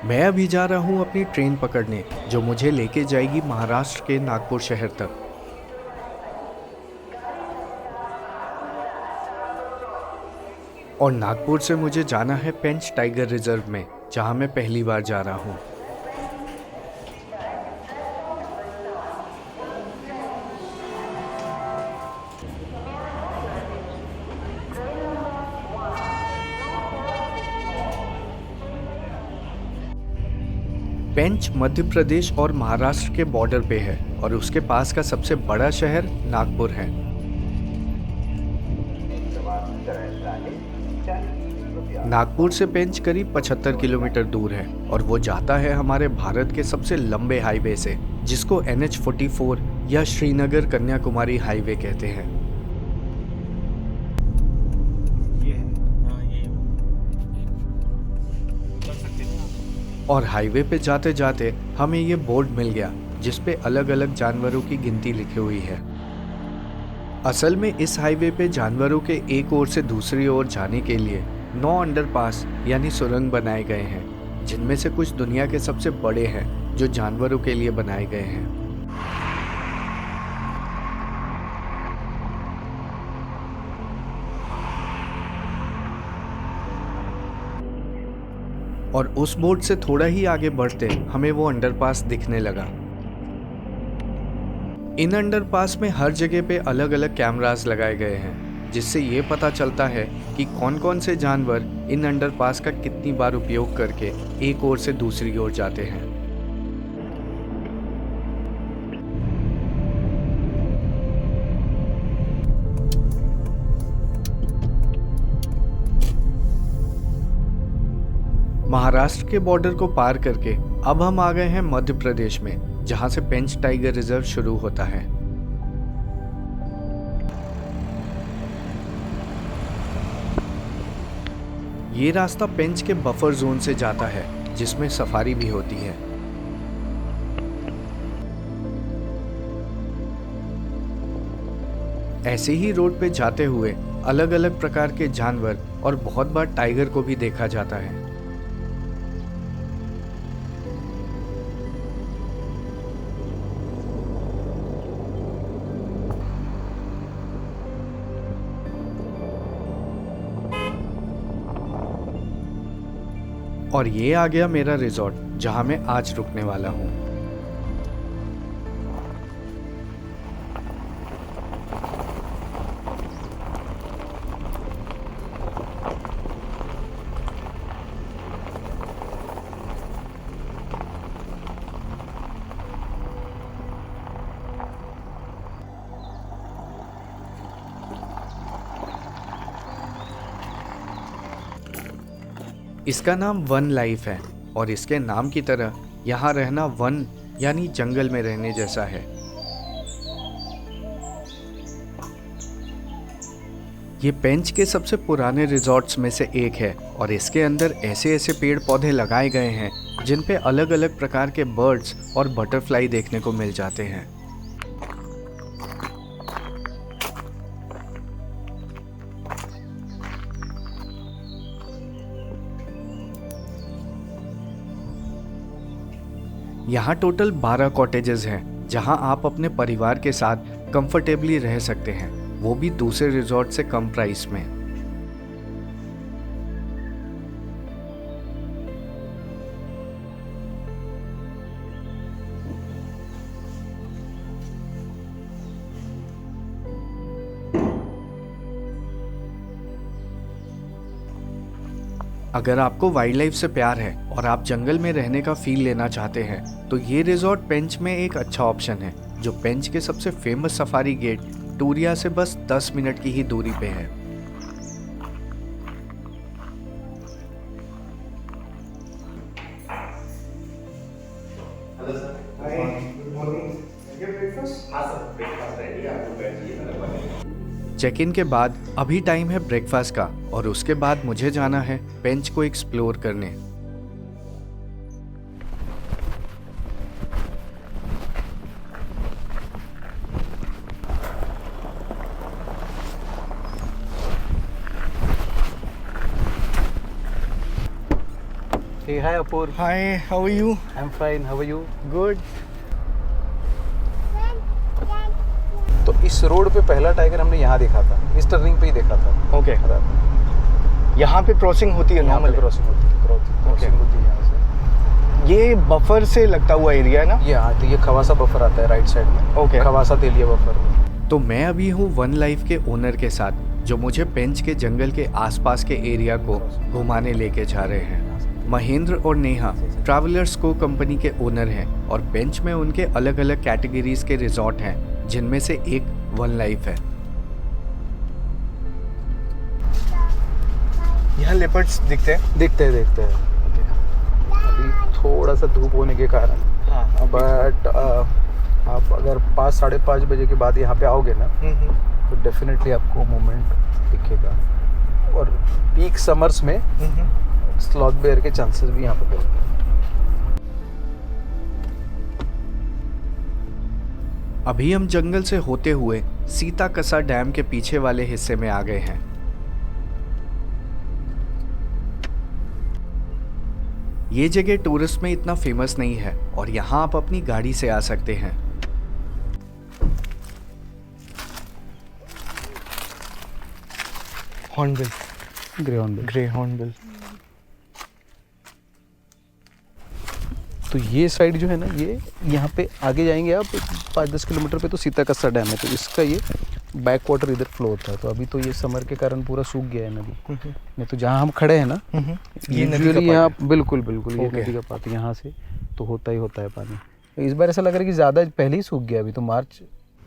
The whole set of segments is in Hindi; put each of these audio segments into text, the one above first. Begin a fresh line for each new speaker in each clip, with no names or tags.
मैं अभी जा रहा हूँ अपनी ट्रेन पकड़ने जो मुझे लेके जाएगी महाराष्ट्र के नागपुर शहर तक। और नागपुर से मुझे जाना है पेंच टाइगर रिजर्व में, जहाँ मैं पहली बार जा रहा हूँ। पेंच मध्य प्रदेश और महाराष्ट्र के बॉर्डर पे है और उसके पास का सबसे बड़ा शहर नागपुर है। नागपुर से पेंच करीब 75 किलोमीटर दूर है और वो जाता है हमारे भारत के सबसे लंबे हाईवे से, जिसको NH44 या श्रीनगर कन्याकुमारी हाईवे कहते हैं। और हाईवे पे जाते जाते हमें ये बोर्ड मिल गया जिस पे अलग अलग जानवरों की गिनती लिखी हुई है। असल में इस हाईवे पे जानवरों के एक ओर से दूसरी ओर जाने के लिए 9 अंडरपास यानी सुरंग बनाए गए हैं, जिनमें से कुछ दुनिया के सबसे बड़े हैं जो जानवरों के लिए बनाए गए हैं। और उस बोर्ड से थोड़ा ही आगे बढ़ते हमें वो अंडरपास दिखने लगा। इन अंडरपास में हर जगह पे अलग अलग कैमरास लगाए गए हैं, जिससे ये पता चलता है कि कौन कौन से जानवर इन अंडरपास का कितनी बार उपयोग करके एक ओर से दूसरी ओर जाते हैं। महाराष्ट्र के बॉर्डर को पार करके अब हम आ गए हैं मध्य प्रदेश में, जहां से पेंच टाइगर रिजर्व शुरू होता है। ये रास्ता पेंच के बफर जोन से जाता है, जिसमें सफारी भी होती है। ऐसे ही रोड पे जाते हुए अलग अलग प्रकार के जानवर और बहुत बार टाइगर को भी देखा जाता है। और ये आ गया मेरा रिजॉर्ट, जहां मैं आज रुकने वाला हूँ। इसका नाम वन लाइफ है और इसके नाम की तरह यहाँ रहना वन यानी जंगल में रहने जैसा है। ये पेंच के सबसे पुराने रिजॉर्ट्स में से एक है और इसके अंदर ऐसे ऐसे पेड़ पौधे लगाए गए हैं जिन पे अलग अलग प्रकार के बर्ड्स और बटरफ्लाई देखने को मिल जाते हैं। यहाँ टोटल 12 कॉटेजेस हैं जहाँ आप अपने परिवार के साथ कंफर्टेबली रह सकते हैं, वो भी दूसरे रिजॉर्ट से कम प्राइस में। अगर आपको वाइल्ड लाइफ से प्यार है और आप जंगल में रहने का फील लेना चाहते हैं तो ये रिजॉर्ट पेंच में एक अच्छा ऑप्शन है, जो पेंच के सबसे फेमस सफारी गेट टूरिया से बस 10 मिनट की ही दूरी पे है।
Hello sir. Hi, good morning. ये ब्रेकफास्ट? हाँ सर, ब्रेकफास्ट रेडी है, आपको बैठिए, मैंने बना।
चेक इन के बाद अभी टाइम है ब्रेकफास्ट का और उसके बाद मुझे जाना है पेंच को एक्सप्लोर करने।
Hey, hi Apur.
Hi, how are you?
I'm fine. How are you?
Good.
तो इस रोड पे पहला टाइगर हमने यहाँ देखा था, इस टर्निंग पे ही देखा था।
Okay. यहाँ पे क्रॉसिंग होती है
यहाँ पे
नॉर्मल?
क्रॉसिंग होती है, क्रॉसिंग होती है यहाँ से।
ये बफर से लगता हुआ एरिया है ना?
ये हाँ, तो ये खवासा बफर आता है राइट साइड में।
Okay.
खवासा तेलिया बफर।
तो मैं अभी हूँ वन लाइफ के ओनर के साथ, जो मुझे पेंच के जंगल के आसपास के एरिया को घुमाने लेके जा रहे हैं। महेंद्र और नेहा ट्रैवलर्स को कंपनी के ओनर हैं और पेंच में उनके अलग अलग कैटेगरीज के रिजॉर्ट हैं, जिनमें से एक वन लाइफ है। यहाँ लेपर्ड्स दिखते हैं?
देखते हैं। अभी थोड़ा सा धूप होने के कारण,
हाँ,
बट आप अगर 5-5:30 बजे के बाद यहाँ पे आओगे ना, तो डेफिनेटली आपको मूवमेंट दिखेगा। और पीक समर्स में स्लॉथ बेयर के चांसेस भी यहाँ पे बढ़ते हैं।
अभी हम जंगल से होते हुए सीताकसा डैम के पीछे वाले हिस्से में आ गए हैं। ये जगह टूरिस्ट में इतना फेमस नहीं है और यहाँ आप अपनी गाड़ी से आ सकते हैं। Hornbill, grey hornbill.
तो ये साइड जो है ना, ये यहाँ पे आगे जाएंगे आप 5-10 किलोमीटर पे तो सीताकसा डैम है, तो इसका ये बैक वाटर इधर फ्लो होता है। तो अभी तो ये समर के कारण पूरा सूख गया है नदी। नहीं तो जहाँ हम खड़े हैं ना,
ये नदी का
यूजुअली यहाँ
पानी
बिल्कुल ये
Okay.
नदी का पानी यहाँ से तो होता है पानी। इस बार ऐसा लग रहा है कि ज़्यादा पहले ही सूख गया। अभी तो मार्च।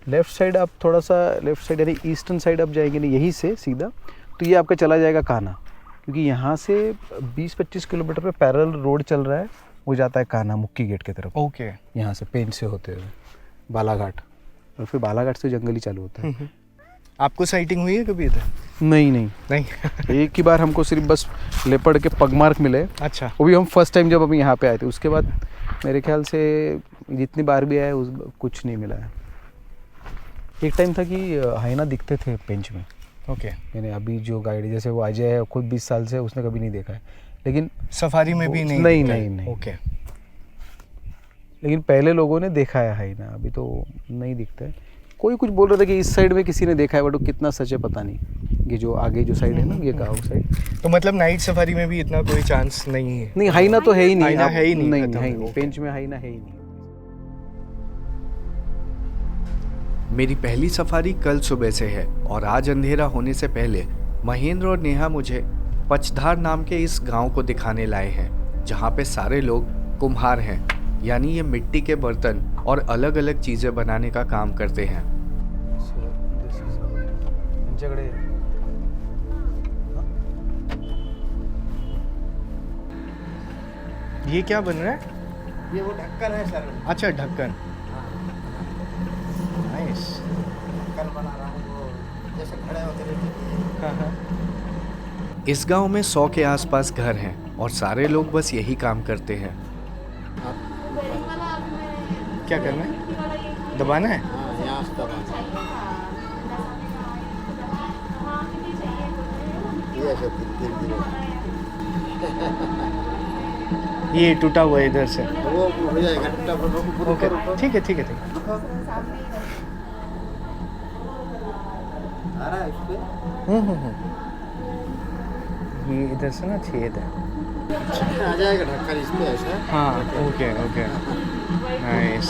लेफ्ट साइड आप थोड़ा सा लेफ्ट साइड यानी ईस्टर्न साइड आप जाएंगे ना यहीं से सीधा, तो ये आपका चला जाएगा कान्हा, क्योंकि यहाँ से 20-25 किलोमीटर पे पैरेलल रोड चल रहा है, वो जाता है कान्हा मुक्की गेट की तरफ।
ओके।
यहाँ से पेंच से होते हुए बालाघाट, और फिर बालाघाट से जंगल ही चालू होता है।
आपको साइटिंग हुई है कभी इधर?
नहीं एक ही बार हमको सिर्फ बस लेपर्ड के पगमार्क मिले।
अच्छा।
वो भी हम फर्स्ट टाइम जब हम यहाँ पे आए थे, उसके बाद मेरे ख्याल से जितनी बार भी आए उस कुछ नहीं मिला है। एक टाइम था कि हाइना दिखते थे पेंच में।
ओके।
यानी अभी जो गाइड जैसे वो अजय है, खुद 20 साल से उसने कभी नहीं देखा है, लेकिन
सफारी में भी नहीं?
नहीं।
ओके।
लेकिन पहले लोगों ने देखा है हाइना, अभी तो नहीं दिखता है। कोई कुछ बोल रहा था कि इस साइड में किसी ने देखा है, बट वो कितना सच है पता नहीं। ये जो आगे जो साइड है ना, ये गाँव साइड,
तो मतलब नाइट सफारी में भी इतना कोई चांस नहीं है?
नहीं हाइना तो है ही नहीं।
हाइना है ही नहीं,
नहीं
खत्म है।
नहीं, पेंच में हाइना है ही नहीं।
मेरी पहली सफारी कल सुबह से है और आज अंधेरा होने से पहले महेंद्र और नेहा मुझे पचधार नाम के इस गांव को दिखाने लाए हैं, जहां पे सारे लोग कुम्हार हैं, यानी ये मिट्टी के बर्तन और अलग अलग चीजें बनाने का काम करते हैं। ये क्या बन रहा है?
ये वो ढक्कन है सर।
अच्छा, ढक्कन। नाइस।
ढक्कन बना रहा हूँ, वो जैसे खड़े होते रहते हैं।
इस गांव में 100 के आसपास घर हैं और सारे लोग बस यही काम करते हैं। क्या करना है? दबाना है?
हाँ, यहाँ से दबाना है। ये ऐसे धीरे-धीरे।
ये टूटा हुआ है इधर से।
वो हो जाएगा टूटा हुआ।
ओके, ठीक है।
आ रहा है इस पे?
ये इधर से ना छेद है।
आ जाएगा ढक्कन इस पे ऐसा।
हाँ, ओके। नाइस।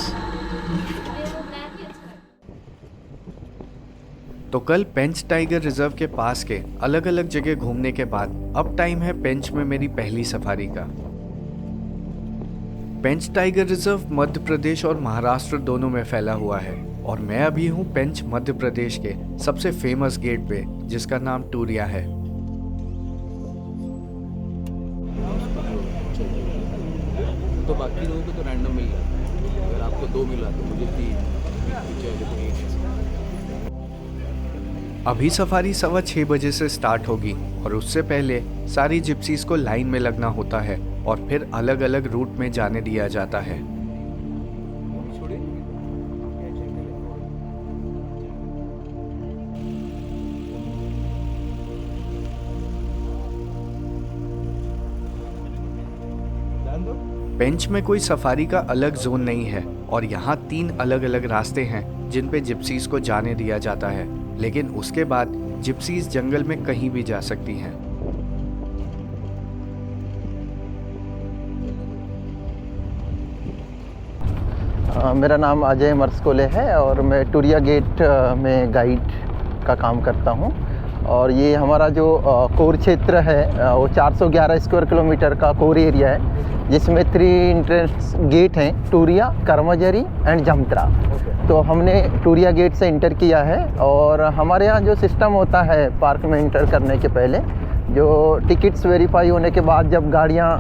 तो कल पेंच टाइगर रिजर्व के पास के अलग अलग जगह घूमने के बाद अब टाइम है पेंच में मेरी पहली सफारी का। पेंच टाइगर रिजर्व मध्य प्रदेश और महाराष्ट्र दोनों में फैला हुआ है और मैं अभी हूँ पेंच मध्य प्रदेश के सबसे फेमस गेट पे, जिसका नाम टूरिया है।
तो बाकी लोगों को तो रैंडम मिल जाता है, अगर आपको 2 मिला तो मुझे 3
अभी सफारी 6:15 बजे से स्टार्ट होगी और उससे पहले सारी जिप्सीज को लाइन में लगना होता है और फिर अलग अलग रूट में जाने दिया जाता है। पेंच में कोई सफारी का अलग जोन नहीं है और यहाँ 3 अलग अलग रास्ते हैं जिन पे जिप्सीज को जाने दिया जाता है, लेकिन उसके बाद जिप्सीज जंगल में कहीं भी जा सकती हैं।
मेरा नाम अजय मर्सकोले है और मैं टूरिया गेट में गाइड का काम करता हूँ। और ये हमारा जो कोर क्षेत्र है वो 411 स्क्वायर किलोमीटर का कोर एरिया है, जिसमें 3 एंट्रेंस गेट हैं, टूरिया, कर्मजरी एंड जमत्रा। तो हमने टूरिया गेट से इंटर किया है और हमारे यहाँ जो सिस्टम होता है पार्क में इंटर करने के पहले, जो टिकट्स वेरीफाई होने के बाद जब गाड़ियाँ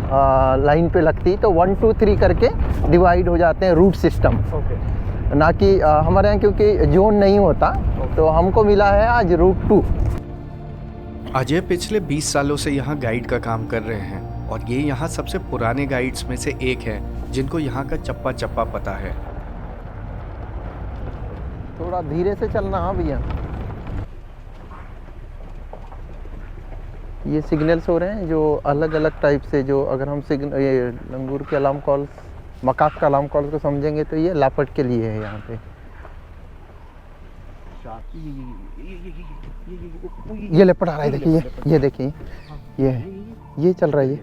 लाइन पे लगती तो 1 2 3 करके डिवाइड हो जाते हैं रूट सिस्टम। ना कि हमारे यहाँ क्योंकि जोन नहीं होता तो हमको मिला है आज रूट 2।
अजय पिछले 20 सालों से यहाँ गाइड का काम कर रहे हैं और ये यहाँ सबसे पुराने गाइड्स में से एक हैं जिनको यहाँ का चप्पा चप्पा पता है।
थोड़ा धीरे से चलना। हाँ भैया, ये सिग्नल्स हो रहे हैं जो अलग अलग टाइप से, जो अगर हम ये लंगूर के अलार्म कॉल्स, मकाक का अलार्म कॉल्स को समझेंगे तो ये लापट के लिए है यहाँ पे। ये लेपर्ड आ रहा है, देखिए, ये देखिए, ये चल रहा है। ये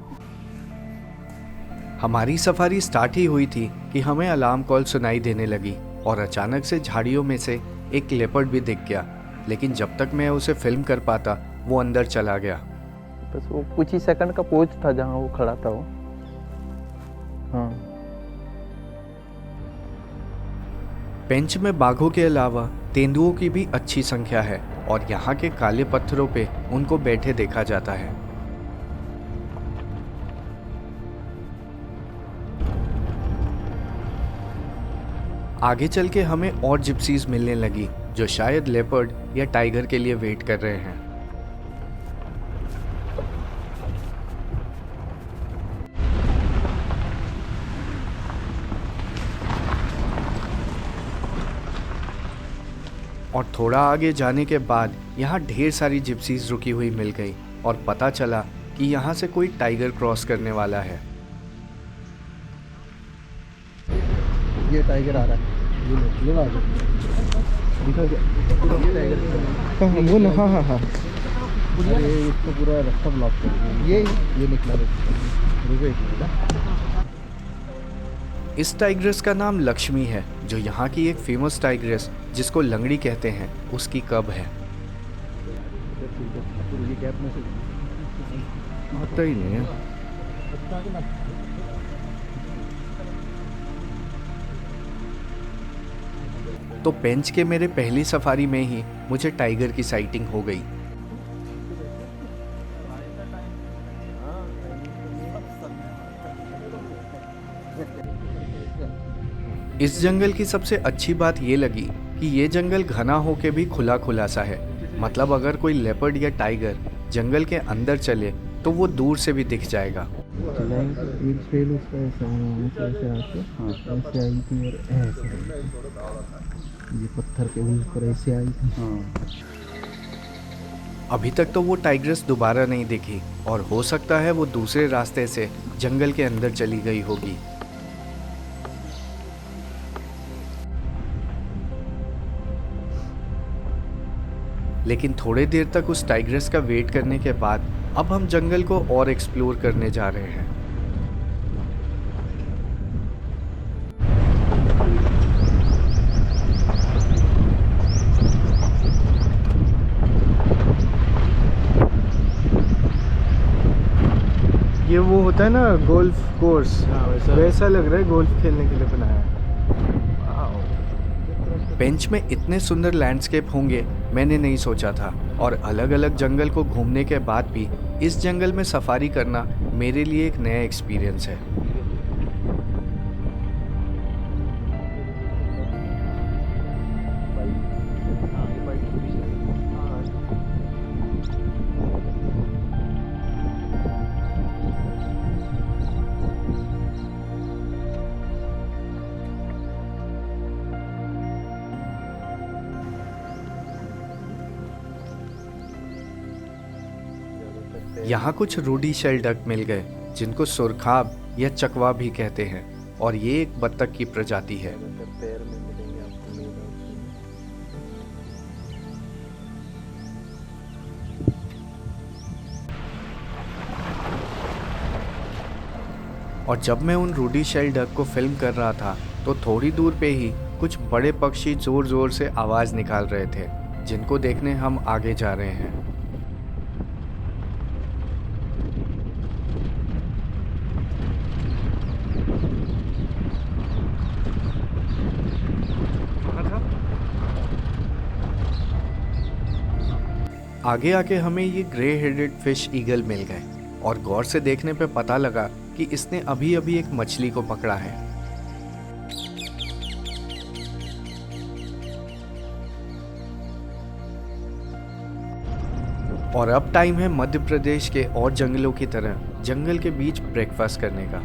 हमारी सफारी स्टार्ट ही हुई थी कि हमें अलार्म कॉल सुनाई देने लगी और अचानक से झाड़ियों में से एक लेपर्ड भी दिख गया, लेकिन जब तक मैं उसे फिल्म कर पाता वो अंदर चला गया।
बस वो कुछ ही सेकंड का पोज था जहाँ वो खड़ा था वो। हाँ,
पेंच में बाघों के अलावा तेंदुओं की भी अच्छी संख्या है और यहाँ के काले पत्थरों पे उनको बैठे देखा जाता है। आगे चल के हमें और जिप्सीज मिलने लगी जो शायद लेपर्ड या टाइगर के लिए वेट कर रहे हैं। और थोड़ा आगे जाने के बाद यहाँ ढेर सारी जिप्सीज रुकी हुई मिल गई और पता चला कि यहाँ से कोई टाइगर क्रॉस करने वाला है।
ये टाइगर आ रहा है, ये आ वो ना। हाँ हाँ हाँ, ये इसको पूरा रास्ता ब्लॉक कर दिया। ये निकला, रुको।
इस टाइग्रेस का नाम लक्ष्मी है, जो यहाँ की एक फेमस टाइग्रेस जिसको लंगड़ी कहते हैं उसकी कब है।
आता ही नहीं है।
तो पेंच के मेरे पहली सफारी में ही मुझे टाइगर की साइटिंग हो गई। इस जंगल की सबसे अच्छी बात ये लगी कि ये जंगल घना होके भी खुला खुला सा है, मतलब अगर कोई लेपर्ड या टाइगर जंगल के अंदर चले तो वो दूर से भी दिख जाएगा।
ये पत्थर के ऊपर ऐसे आई थी।
अभी तक तो वो टाइग्रेस दोबारा नहीं दिखी और हो सकता है वो दूसरे रास्ते से जंगल के अंदर चली गई होगी। लेकिन थोड़ी देर तक उस टाइग्रेस का वेट करने के बाद अब हम जंगल को और एक्सप्लोर करने जा रहे हैं।
ये वो होता है ना गोल्फ कोर्स, वैसा लग रहा है, गोल्फ खेलने के लिए बनाया है।
पेंच में इतने सुंदर लैंडस्केप होंगे मैंने नहीं सोचा था और अलग अलग जंगल को घूमने के बाद भी इस जंगल में सफारी करना मेरे लिए एक नया एक्सपीरियंस है। यहाँ कुछ रूडी शेल डक मिल गए जिनको सुरखाब या चकवा भी कहते हैं, और ये एक बत्तख की प्रजाति है।
पैर में मिलेंगे आपको मेल और फीमेल।
और जब मैं उन रूडी शेल डक को फिल्म कर रहा था तो थोड़ी दूर पे ही कुछ बड़े पक्षी जोर जोर से आवाज़ निकाल रहे थे, जिनको देखने हम आगे जा रहे हैं। आगे आके हमें ये ग्रे हेडेड फिश ईगल मिल गए, और गौर से देखने पे पता लगा कि इसने अभी अभी एक मछली को पकड़ा है। और अब टाइम है मध्य प्रदेश के और जंगलों की तरह जंगल के बीच ब्रेकफास्ट करने का।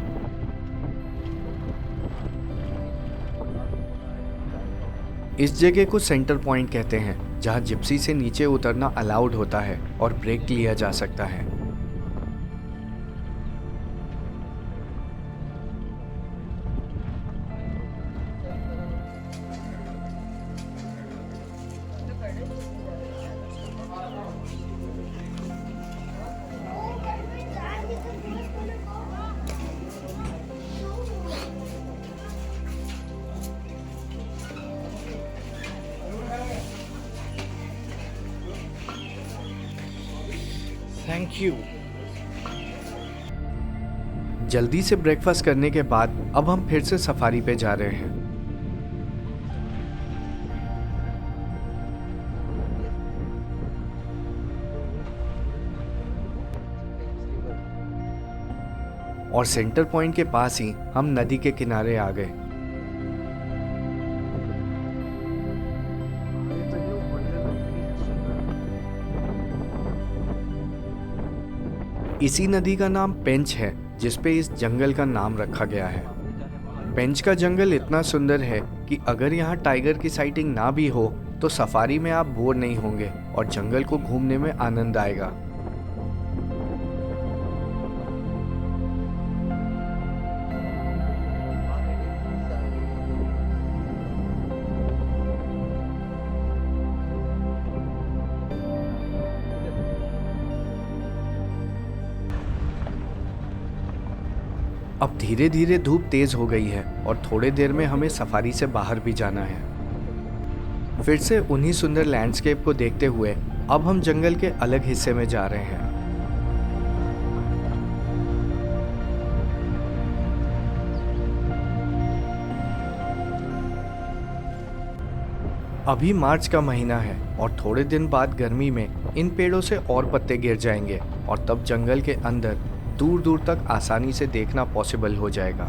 इस जगह को सेंटर पॉइंट कहते हैं, जहां जिप्सी से नीचे उतरना अलाउड होता है और ब्रेक लिया जा सकता है। Thank you. जल्दी से ब्रेकफास्ट करने के बाद अब हम फिर से सफारी पे जा रहे हैं। और सेंटर पॉइंट के पास ही हम नदी के किनारे आ गए। इसी नदी का नाम पेंच है, जिस पे इस जंगल का नाम रखा गया है। पेंच का जंगल इतना सुंदर है कि अगर यहाँ टाइगर की साइटिंग ना भी हो तो सफारी में आप बोर नहीं होंगे और जंगल को घूमने में आनंद आएगा। अब धीरे धीरे धूप तेज हो गई है और थोड़े देर में हमें सफारी से बाहर भी जाना है। फिर से उन्हीं सुंदर लैंडस्केप को देखते हुए अब हम जंगल के अलग हिस्से में जा रहे हैं। अभी मार्च का महीना है और थोड़े दिन बाद गर्मी में इन पेड़ों से और पत्ते गिर जाएंगे और तब जंगल के अंदर दूर दूर तक आसानी से देखना पॉसिबल हो जाएगा।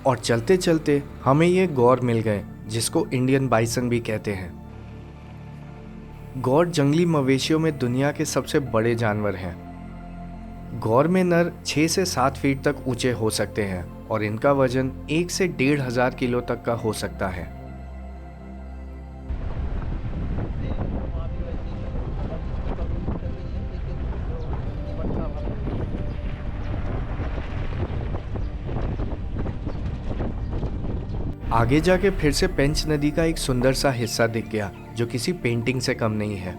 और चलते चलते हमें ये गौर मिल गए, जिसको इंडियन बाइसन भी कहते हैं। गौर जंगली मवेशियों में दुनिया के सबसे बड़े जानवर हैं। गौर में नर 6 से 7 फीट तक ऊंचे हो सकते हैं और इनका वजन 1 से 1,500 किलो तक का हो सकता है। आगे जाके फिर से पेंच नदी का एक सुंदर सा हिस्सा दिख गया, जो किसी पेंटिंग से कम नहीं है।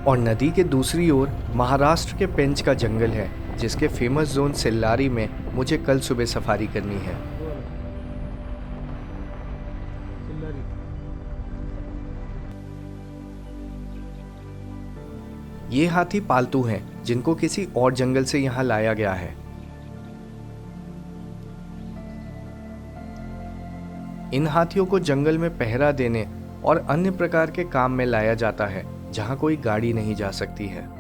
और नदी के दूसरी ओर महाराष्ट्र के पेंच का जंगल है, जिसके फेमस जोन सिल्लारी में मुझे कल सुबह सफारी करनी है। ये हाथी पालतू हैं, जिनको किसी और जंगल से यहाँ लाया गया है। इन हाथियों को जंगल में पहरा देने और अन्य प्रकार के काम में लाया जाता है, जहाँ कोई गाड़ी नहीं जा सकती है।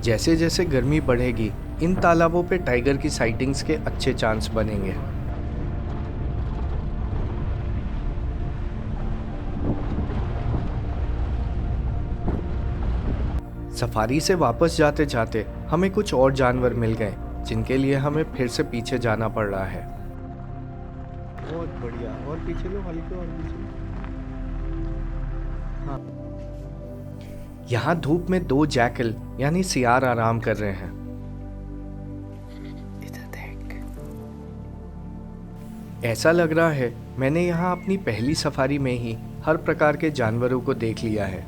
जैसे जैसे गर्मी बढ़ेगी, इन तालाबों पे टाइगर की साइटिंग्स के अच्छे चांस बनेंगे। सफारी से वापस जाते जाते हमें कुछ और जानवर मिल गए जिनके लिए हमें फिर से पीछे जाना पड़ रहा है।
बहुत बढ़िया, और पीछे लो, हल्के और पीछे लो।
यहाँ धूप में 2 जैकल यानी सियार आराम कर रहे हैं। ऐसा लग रहा है मैंने यहाँ अपनी पहली सफारी में ही हर प्रकार के जानवरों को देख लिया है।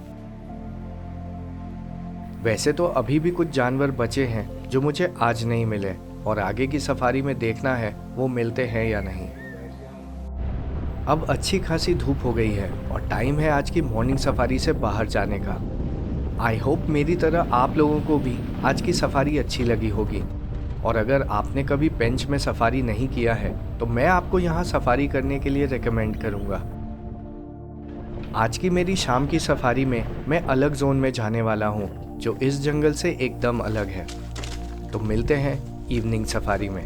वैसे तो अभी भी कुछ जानवर बचे हैं जो मुझे आज नहीं मिले और आगे की सफारी में देखना है वो मिलते हैं या नहीं। अब अच्छी खासी धूप हो गई है और टाइम है आज की मॉर्निंग सफारी से बाहर जाने का। आई होप मेरी तरह आप लोगों को भी आज की सफारी अच्छी लगी होगी, और अगर आपने कभी पेंच में सफारी नहीं किया है तो मैं आपको यहाँ सफारी करने के लिए रेकमेंड करूँगा। आज की मेरी शाम की सफारी में मैं अलग जोन में जाने वाला हूँ जो इस जंगल से एकदम अलग है। तो मिलते हैं इवनिंग सफारी में।